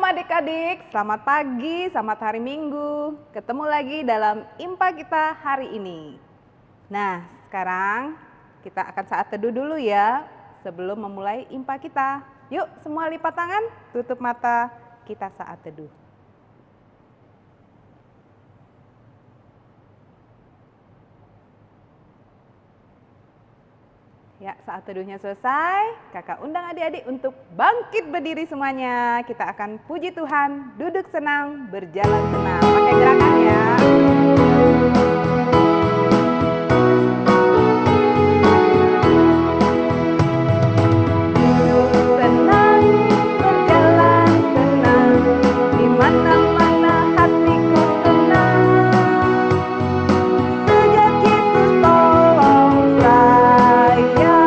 adik-adik, selamat pagi, selamat hari Minggu. Ketemu lagi dalam IMPA kita hari ini. Nah, sekarang kita akan saat teduh dulu ya, sebelum memulai IMPA kita. Yuk, semua lipat tangan, tutup mata, kita saat teduh. Ya, saat teduhnya selesai, kakak undang adik-adik untuk bangkit berdiri semuanya. Kita akan puji Tuhan, duduk senang, berjalan senang. Pakai gerakan ya. Duduk senang, berjalan senang, di mana-mana hatiku tenang. Sejak Yesus tolong saya,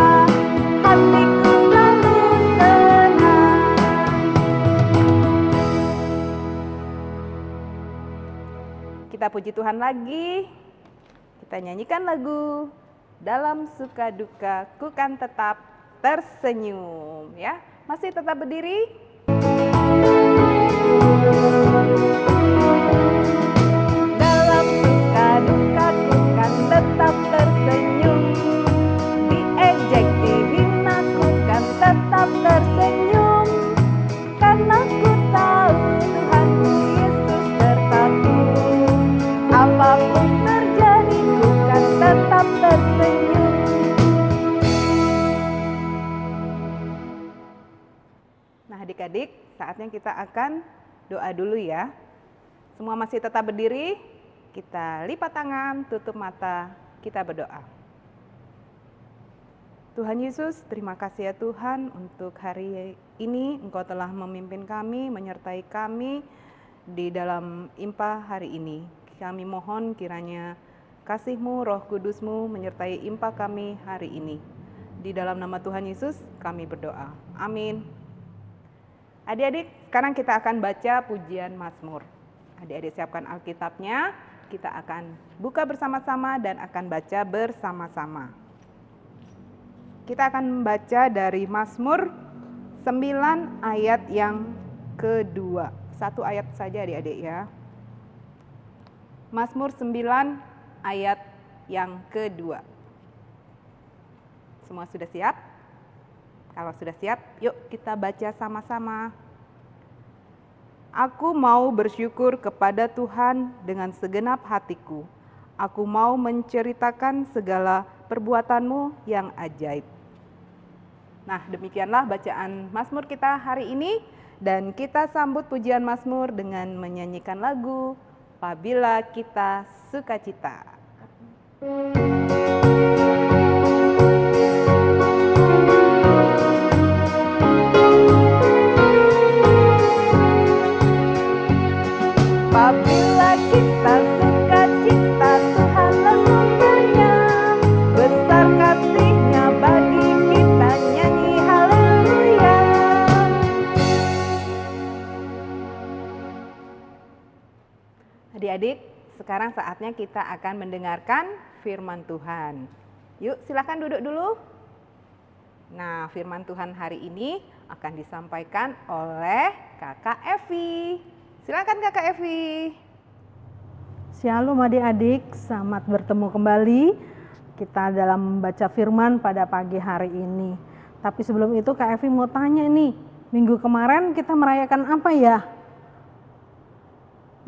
hatiku selalu tenang. Kita puji Tuhan lagi. Kita nyanyikan lagu Dalam Suka Duka Ku Kan Tetap Tersenyum ya. Masih tetap berdiri? Dalam suka duka ku kan tetap tersenyum, diejek dihina ku kan tetap tersenyum, karena ku tahu Tuhanku Yesus sertaku. Apapun terjadi ku kan tetap tersenyum. Nah adik-adik, saatnya kita akan doa dulu ya. Semua masih tetap berdiri, kita lipat tangan, tutup mata, kita berdoa. Tuhan Yesus, terima kasih ya Tuhan untuk hari ini Engkau telah memimpin kami, menyertai kami di dalam IMPA hari ini. Kami mohon kiranya kasih-Mu, Roh Kudus-Mu menyertai IMPA kami hari ini. Di dalam nama Tuhan Yesus kami berdoa. Amin. Adik-adik, sekarang kita akan baca pujian Mazmur. Adik-adik siapkan Alkitabnya, kita akan buka bersama-sama dan akan baca bersama-sama. Kita akan membaca dari Mazmur 9 ayat yang kedua. Satu ayat saja adik-adik ya. Mazmur 9 ayat yang kedua. Semua sudah siap? Kalau sudah siap, yuk kita baca sama-sama. Aku mau bersyukur kepada Tuhan dengan segenap hatiku. Aku mau menceritakan segala perbuatan-Mu yang ajaib. Nah, demikianlah bacaan Mazmur kita hari ini. Dan kita sambut pujian Mazmur dengan menyanyikan lagu Apabila Kita Sukacita. Apabila kita sukacita, Tuhanlah sumbernya. Besar kasih-Nya bagi kita, nyanyi haleluya. Adik-adik, sekarang saatnya kita akan mendengarkan firman Tuhan. Yuk silakan duduk dulu. Nah, firman Tuhan hari ini akan disampaikan oleh Kakak Evi. Silakan Kakak Evi. Shalom adik-adik, selamat bertemu kembali kita dalam membaca firman pada pagi hari ini. Tapi sebelum itu Kak Evi mau tanya nih, minggu kemarin kita merayakan apa ya?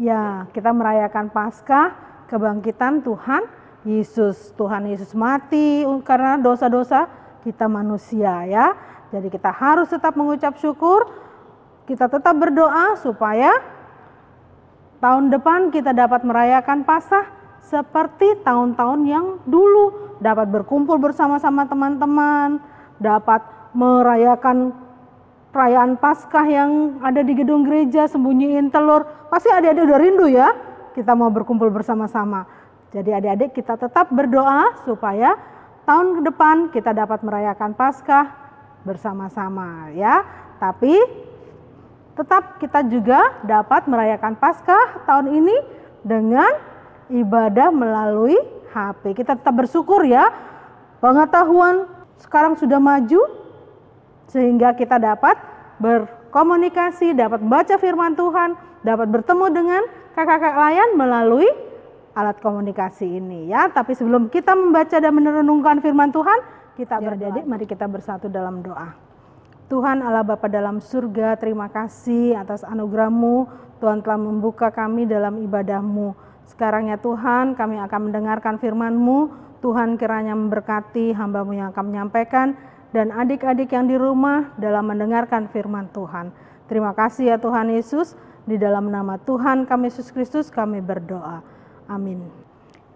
Ya, kita merayakan Paskah, kebangkitan Tuhan Yesus. Tuhan Yesus mati karena dosa-dosa kita manusia ya. Jadi kita harus tetap mengucap syukur, kita tetap berdoa supaya tahun depan kita dapat merayakan Paskah seperti tahun-tahun yang dulu. Dapat berkumpul bersama-sama teman-teman, dapat merayakan perayaan Paskah yang ada di gedung gereja, sembunyiin telur. Pasti adik-adik udah rindu ya, kita mau berkumpul bersama-sama. Jadi adik-adik kita tetap berdoa supaya tahun depan kita dapat merayakan Paskah bersama-sama ya. Tapi tetap kita juga dapat merayakan Paskah tahun ini dengan ibadah melalui HP. Kita tetap bersyukur ya, pengetahuan sekarang sudah maju sehingga kita dapat berkomunikasi, dapat membaca firman Tuhan, dapat bertemu dengan kakak-kakak layan melalui alat komunikasi ini ya. Tapi sebelum kita membaca dan merenungkan firman Tuhan, kita berdiri, mari kita bersatu dalam doa. Tuhan Allah Bapa dalam surga, terima kasih atas anugerah-Mu. Tuhan telah membuka kami dalam ibadah-Mu. Sekarang ya Tuhan, kami akan mendengarkan firman-Mu. Tuhan kiranya memberkati hamba-Mu yang akan menyampaikan, dan adik-adik yang di rumah dalam mendengarkan firman Tuhan. Terima kasih ya Tuhan Yesus, di dalam nama Tuhan kami Yesus Kristus kami berdoa. Amin.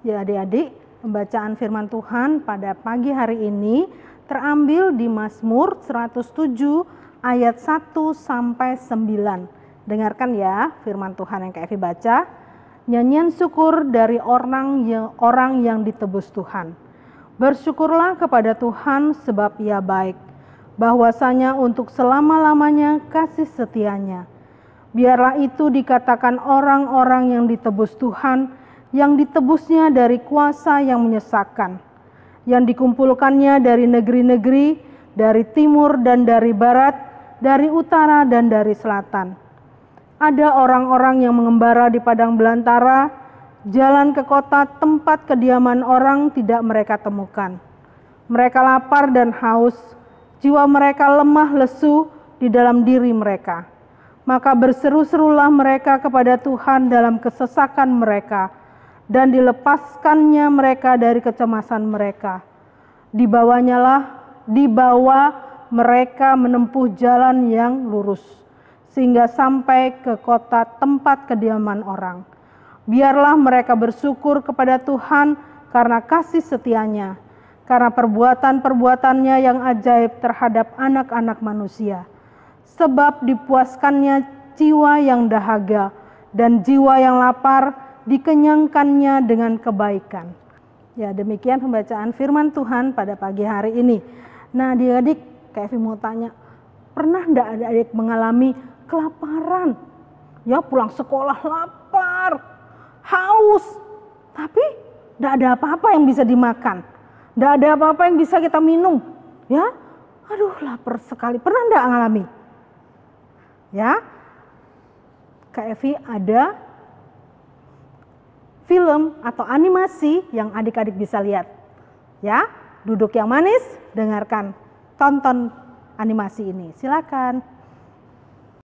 Ya adik-adik, pembacaan firman Tuhan pada pagi hari ini terambil di Mazmur 107 ayat 1 sampai 9. Dengarkan ya firman Tuhan yang Kak Evi baca. Nyanyian syukur dari orang yang ditebus Tuhan. Bersyukurlah kepada Tuhan sebab Ia baik, bahwasanya untuk selama-lamanya kasih setianya. Biarlah itu dikatakan orang-orang yang ditebus Tuhan, yang ditebusnya dari kuasa yang menyesakan, yang dikumpulkannya dari negeri-negeri, dari timur dan dari barat, dari utara dan dari selatan. Ada orang-orang yang mengembara di padang belantara, jalan ke kota tempat kediaman orang tidak mereka temukan. Mereka lapar dan haus, jiwa mereka lemah lesu di dalam diri mereka. Maka berseru-serulah mereka kepada Tuhan dalam kesesakan mereka, dan dilepaskannya mereka dari kecemasan mereka. Dibawa mereka menempuh jalan yang lurus, sehingga sampai ke kota tempat kediaman orang. Biarlah mereka bersyukur kepada Tuhan karena kasih setianya, karena perbuatan-perbuatannya yang ajaib terhadap anak-anak manusia. Sebab dipuaskannya jiwa yang dahaga, dan jiwa yang lapar dikenyangkannya dengan kebaikan. Ya, demikian pembacaan firman Tuhan pada pagi hari ini. Nah, adik-adik, Kak Evi mau tanya, pernah enggak adik-adik mengalami kelaparan? Ya, pulang sekolah lapar, haus, tapi enggak ada apa-apa yang bisa dimakan. Enggak ada apa-apa yang bisa kita minum. Ya, aduh lapar sekali. Pernah enggak ngalami? Ya, Kak Evi ada film atau animasi yang adik-adik bisa lihat. Ya, duduk yang manis, dengarkan, tonton animasi ini. Silakan.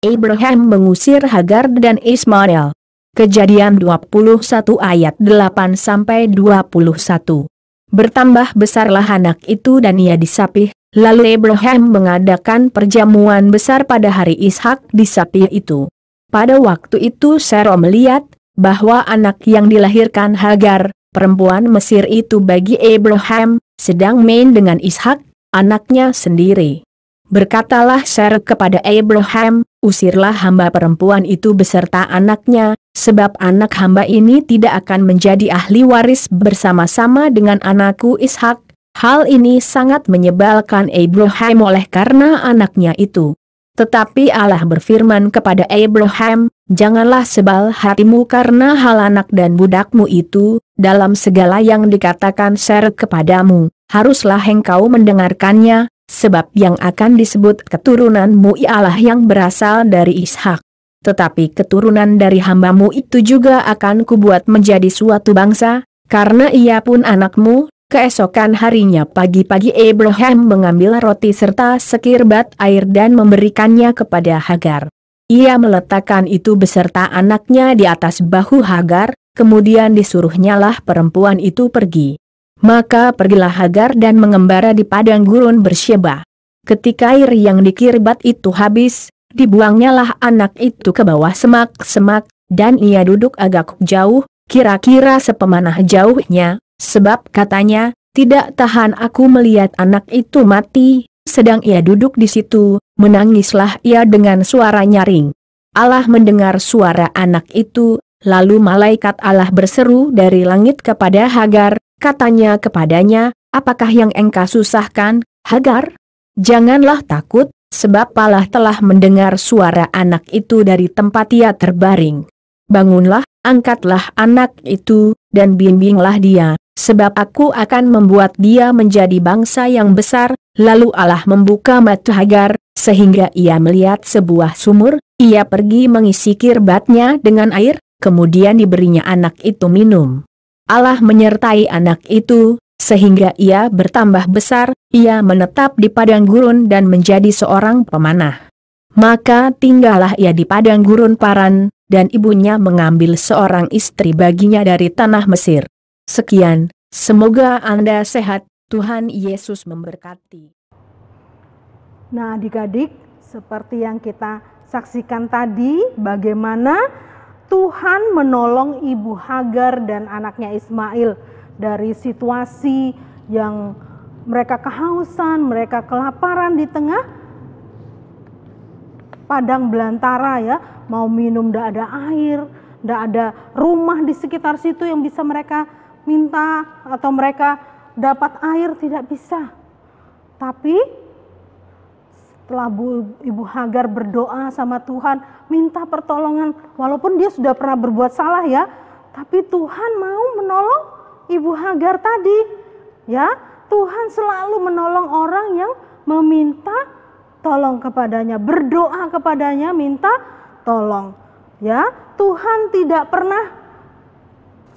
Abraham mengusir Hagar dan Ismail. Kejadian 21 ayat 8 sampai 21. Bertambah besarlah anak itu dan ia disapih. Lalu Abraham mengadakan perjamuan besar pada hari Ishak disapih itu. Pada waktu itu Sarah melihat bahwa anak yang dilahirkan Hagar, perempuan Mesir itu bagi Abraham, sedang main dengan Ishak, anaknya sendiri. Berkatalah Sarah kepada Abraham, usirlah hamba perempuan itu beserta anaknya, sebab anak hamba ini tidak akan menjadi ahli waris bersama-sama dengan anakku Ishak. Hal ini sangat menyebalkan Abraham oleh karena anaknya itu. Tetapi Allah berfirman kepada Abraham, janganlah sebal hatimu karena hal anak dan budakmu itu, dalam segala yang dikatakan Sarah kepadamu, haruslah engkau mendengarkannya, sebab yang akan disebut keturunanmu ialah yang berasal dari Ishak. Tetapi keturunan dari hambamu itu juga akan kubuat menjadi suatu bangsa, karena ia pun anakmu. Keesokan harinya pagi-pagi Abraham mengambil roti serta sekirbat air dan memberikannya kepada Hagar. Ia meletakkan itu beserta anaknya di atas bahu Hagar, kemudian disuruhnyalah perempuan itu pergi. Maka pergilah Hagar dan mengembara di padang gurun Bersyeba. Ketika air yang dikirbat itu habis, dibuangnyalah anak itu ke bawah semak-semak, dan ia duduk agak jauh, kira-kira sepemanah jauhnya. Sebab katanya, tidak tahan aku melihat anak itu mati, sedang ia duduk di situ, menangislah ia dengan suara nyaring. Allah mendengar suara anak itu, lalu malaikat Allah berseru dari langit kepada Hagar, katanya kepadanya, apakah yang engkau susahkan, Hagar? Janganlah takut, sebab Allah telah mendengar suara anak itu dari tempat ia terbaring. Bangunlah, angkatlah anak itu, dan bimbinglah dia. Sebab aku akan membuat dia menjadi bangsa yang besar. Lalu Allah membuka mata Hagar, sehingga ia melihat sebuah sumur. Ia pergi mengisi kirbatnya dengan air, kemudian diberinya anak itu minum. Allah menyertai anak itu, sehingga ia bertambah besar. Ia menetap di padang gurun dan menjadi seorang pemanah. Maka tinggallah ia di padang gurun Paran, dan ibunya mengambil seorang istri baginya dari tanah Mesir. Sekian, semoga Anda sehat, Tuhan Yesus memberkati. Nah, adik-adik, seperti yang kita saksikan tadi, bagaimana Tuhan menolong Ibu Hagar dan anaknya Ismail dari situasi yang mereka kehausan, mereka kelaparan di tengah padang belantara ya, mau minum tidak ada air, tidak ada rumah di sekitar situ yang bisa mereka minta atau mereka dapat air, tidak bisa. Tapi setelah Ibu Hagar berdoa sama Tuhan, minta pertolongan, walaupun dia sudah pernah berbuat salah ya, tapi Tuhan mau menolong Ibu Hagar tadi. Ya, Tuhan selalu menolong orang yang meminta tolong kepadanya, berdoa kepadanya, minta tolong. Ya, Tuhan tidak pernah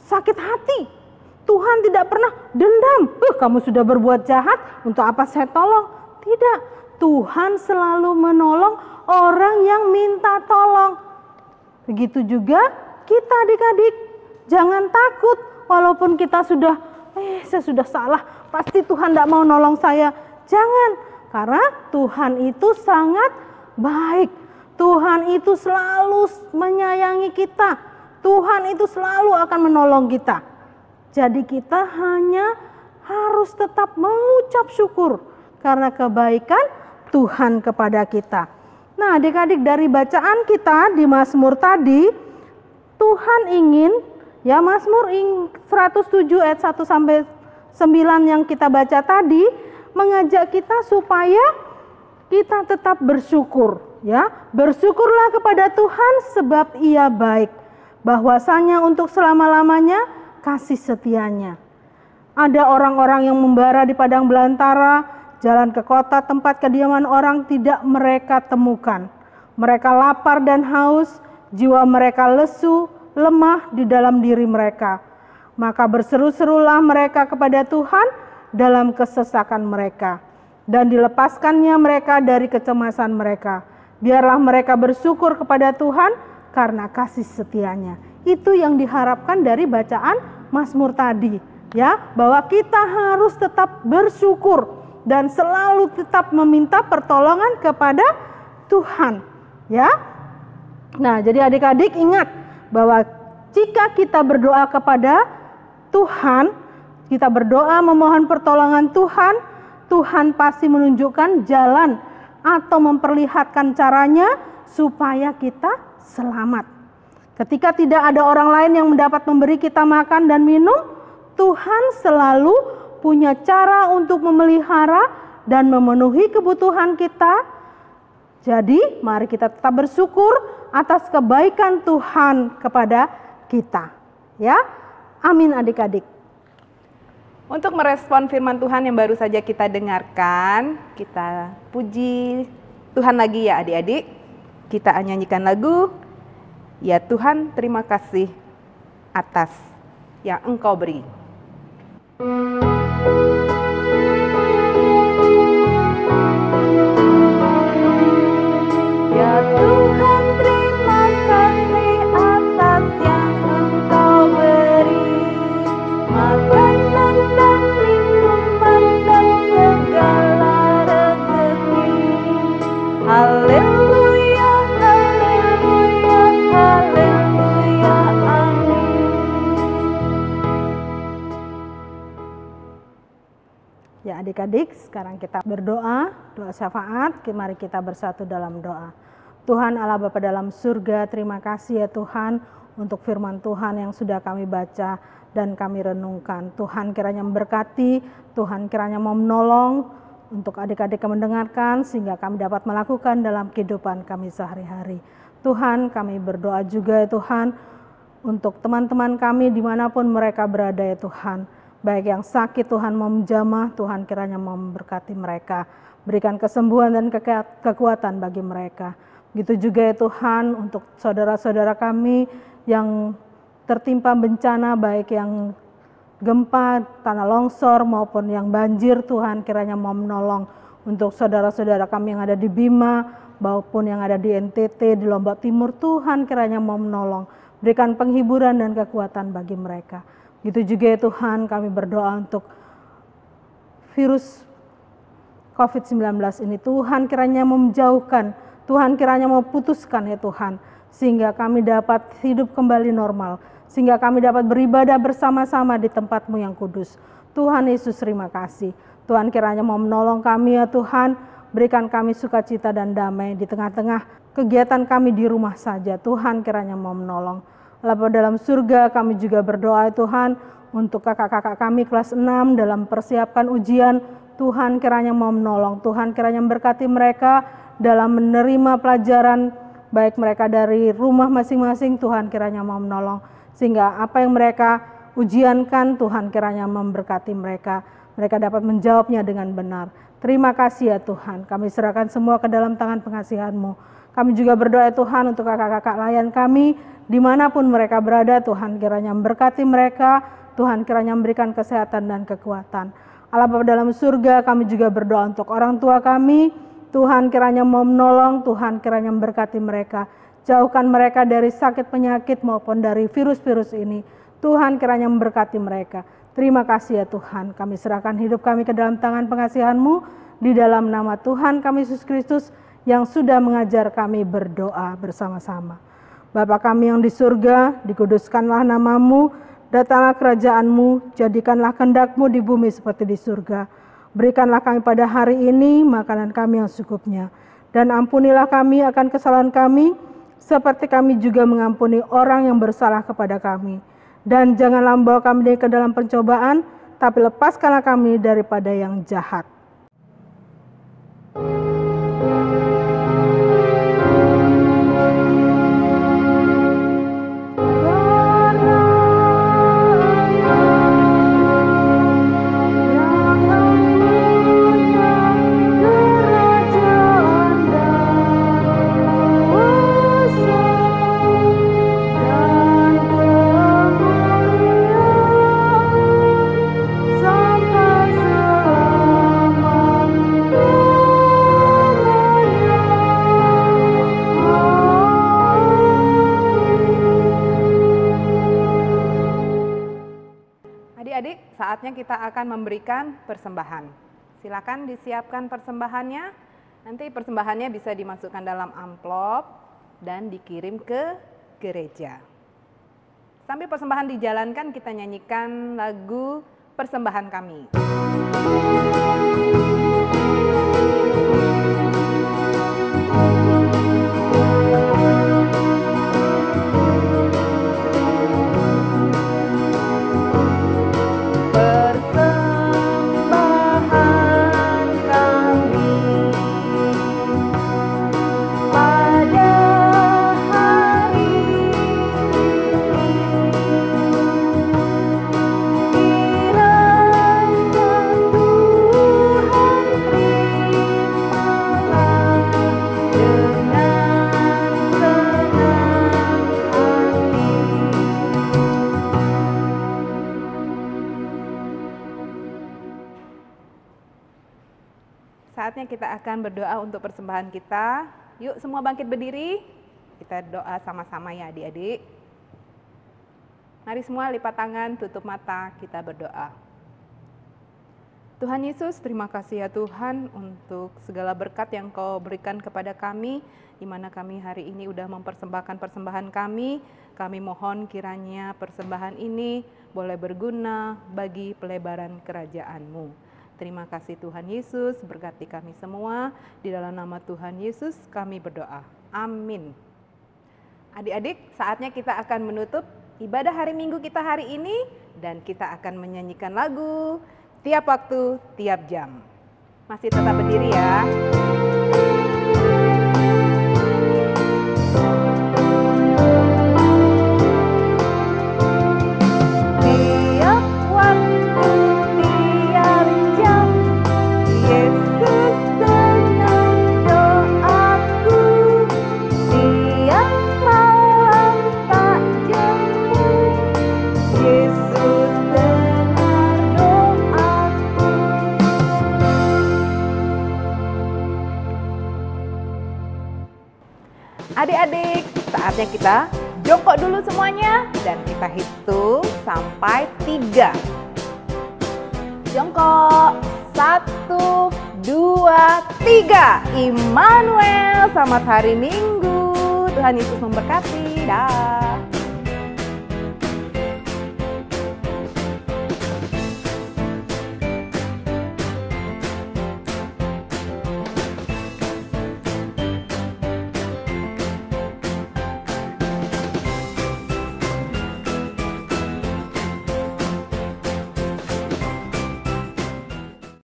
sakit hati. Tuhan tidak pernah dendam. Kamu sudah berbuat jahat, untuk apa saya tolong? Tidak. Tuhan selalu menolong orang yang minta tolong. Begitu juga kita adik-adik. Jangan takut walaupun kita sudah saya sudah salah, pasti Tuhan tidak mau nolong saya. Jangan, karena Tuhan itu sangat baik. Tuhan itu selalu menyayangi kita. Tuhan itu selalu akan menolong kita. Jadi kita hanya harus tetap mengucap syukur karena kebaikan Tuhan kepada kita. Nah, adik-adik, dari bacaan kita di Mazmur tadi, Tuhan ingin, ya, Mazmur 107 ayat 1 sampai 9 yang kita baca tadi mengajak kita supaya kita tetap bersyukur, ya. Bersyukurlah kepada Tuhan sebab Ia baik, bahwasanya untuk selama-lamanya kasih setianya. Ada orang-orang yang membara di padang belantara, jalan ke kota tempat kediaman orang tidak mereka temukan. Mereka lapar dan haus, jiwa mereka lesu, lemah di dalam diri mereka. Maka berseru-serulah mereka kepada Tuhan dalam kesesakan mereka, dan dilepaskannya mereka dari kecemasan mereka. Biarlah mereka bersyukur kepada Tuhan karena kasih setianya. Itu yang diharapkan dari bacaan Mazmur tadi, ya, bahwa kita harus tetap bersyukur dan selalu tetap meminta pertolongan kepada Tuhan, ya. Nah, jadi adik-adik ingat bahwa jika kita berdoa kepada Tuhan, kita berdoa memohon pertolongan Tuhan, Tuhan pasti menunjukkan jalan atau memperlihatkan caranya supaya kita selamat. Ketika tidak ada orang lain yang dapat memberi kita makan dan minum, Tuhan selalu punya cara untuk memelihara dan memenuhi kebutuhan kita. Jadi mari kita tetap bersyukur atas kebaikan Tuhan kepada kita, ya. Amin adik-adik. Untuk merespon firman Tuhan yang baru saja kita dengarkan, kita puji Tuhan lagi ya adik-adik. Kita nyanyikan lagu, ya Tuhan terima kasih atas yang Engkau beri. Ya Tuhan terima kasih atas yang Engkau beri, makanan dan minuman dan segala rezeki. Haleluya, haleluya, haleluya, amin. Ya adik-adik, sekarang kita berdoa, doa syafaat. Mari kita bersatu dalam doa. Tuhan Allah Bapa dalam surga, terima kasih ya Tuhan untuk firman Tuhan yang sudah kami baca dan kami renungkan. Tuhan kiranya memberkati, Tuhan kiranya mau menolong untuk adik-adik yang mendengarkan sehingga kami dapat melakukan dalam kehidupan kami sehari-hari. Tuhan, kami berdoa juga ya Tuhan untuk teman-teman kami dimanapun mereka berada ya Tuhan. Baik yang sakit Tuhan mau menjamah, Tuhan kiranya mau memberkati mereka. berikan kesembuhan dan kekuatan bagi mereka. Begitu juga ya Tuhan untuk saudara-saudara kami yang tertimpa bencana, baik yang gempa, tanah longsor maupun yang banjir, Tuhan kiranya mau menolong untuk saudara-saudara kami yang ada di Bima maupun yang ada di NTT, di Lombok Timur, Tuhan kiranya mau menolong, berikan penghiburan dan kekuatan bagi mereka. Begitu juga ya Tuhan, kami berdoa untuk virus COVID-19 ini, Tuhan kiranya mau menjauhkan, Tuhan kiranya mau putuskan ya Tuhan, sehingga kami dapat hidup kembali normal, sehingga kami dapat beribadah bersama-sama di tempat-Mu yang kudus. Tuhan Yesus terima kasih. Tuhan kiranya mau menolong kami ya Tuhan, berikan kami sukacita dan damai di tengah-tengah kegiatan kami di rumah saja. Tuhan kiranya mau menolong. Bapa dalam surga, kami juga berdoa ya Tuhan untuk kakak-kakak kami kelas 6 dalam persiapan ujian. Tuhan kiranya mau menolong, Tuhan kiranya memberkati mereka dalam menerima pelajaran, baik mereka dari rumah masing-masing, Tuhan kiranya mau menolong, sehingga apa yang mereka ujiankan, Tuhan kiranya memberkati mereka dapat menjawabnya dengan benar. Terima kasih ya Tuhan, kami serahkan semua ke dalam tangan pengasihan-Mu. Kami juga berdoa ya Tuhan untuk kakak-kakak layan kami, dimanapun mereka berada, Tuhan kiranya memberkati mereka, Tuhan kiranya memberikan kesehatan dan kekuatan. Allah Bapa dalam surga, kami juga berdoa untuk orang tua kami, Tuhan kiranya mau menolong, Tuhan kiranya memberkati mereka, jauhkan mereka dari sakit penyakit maupun dari virus-virus ini. Tuhan kiranya memberkati mereka. Terima kasih ya Tuhan, kami serahkan hidup kami ke dalam tangan pengasihan-Mu, di dalam nama Tuhan kami Yesus Kristus yang sudah mengajar kami berdoa bersama-sama. Bapa kami yang di surga, dikuduskanlah nama-Mu, datanglah kerajaan-Mu, jadikanlah kehendak-Mu di bumi seperti di surga. Berikanlah kami pada hari ini makanan kami yang secukupnya. Dan ampunilah kami akan kesalahan kami, seperti kami juga mengampuni orang yang bersalah kepada kami. Dan janganlah membawa kami ke dalam pencobaan, tapi lepaskanlah kami daripada yang jahat. Adik-adik, saatnya kita akan memberikan persembahan. Silakan disiapkan persembahannya. Nanti persembahannya bisa dimasukkan dalam amplop dan dikirim ke gereja. Sambil persembahan dijalankan, kita nyanyikan lagu Persembahan Kami. Saatnya kita akan berdoa untuk persembahan kita. Yuk semua bangkit berdiri. Kita doa sama-sama ya adik-adik. Mari semua lipat tangan, tutup mata, kita berdoa. Tuhan Yesus, terima kasih ya Tuhan untuk segala berkat yang Kau berikan kepada kami, di mana kami hari ini udah mempersembahkan persembahan kami. Kami mohon kiranya persembahan ini boleh berguna bagi pelebaran kerajaan-Mu. Terima kasih Tuhan Yesus, berkati kami semua. Di dalam nama Tuhan Yesus kami berdoa. Amin. Adik-adik, saatnya kita akan menutup ibadah hari Minggu kita hari ini. Dan kita akan menyanyikan lagu Tiap Waktu, Tiap Jam. Masih tetap berdiri ya. Tiap waktu, tiap jam, Yesus adik-adik, saatnya kita jongkok dulu semuanya dan kita hitung sampai 3. Jongkok, 1, 2, 3. Immanuel, selamat hari Minggu. Tuhan Yesus memberkati. Dah.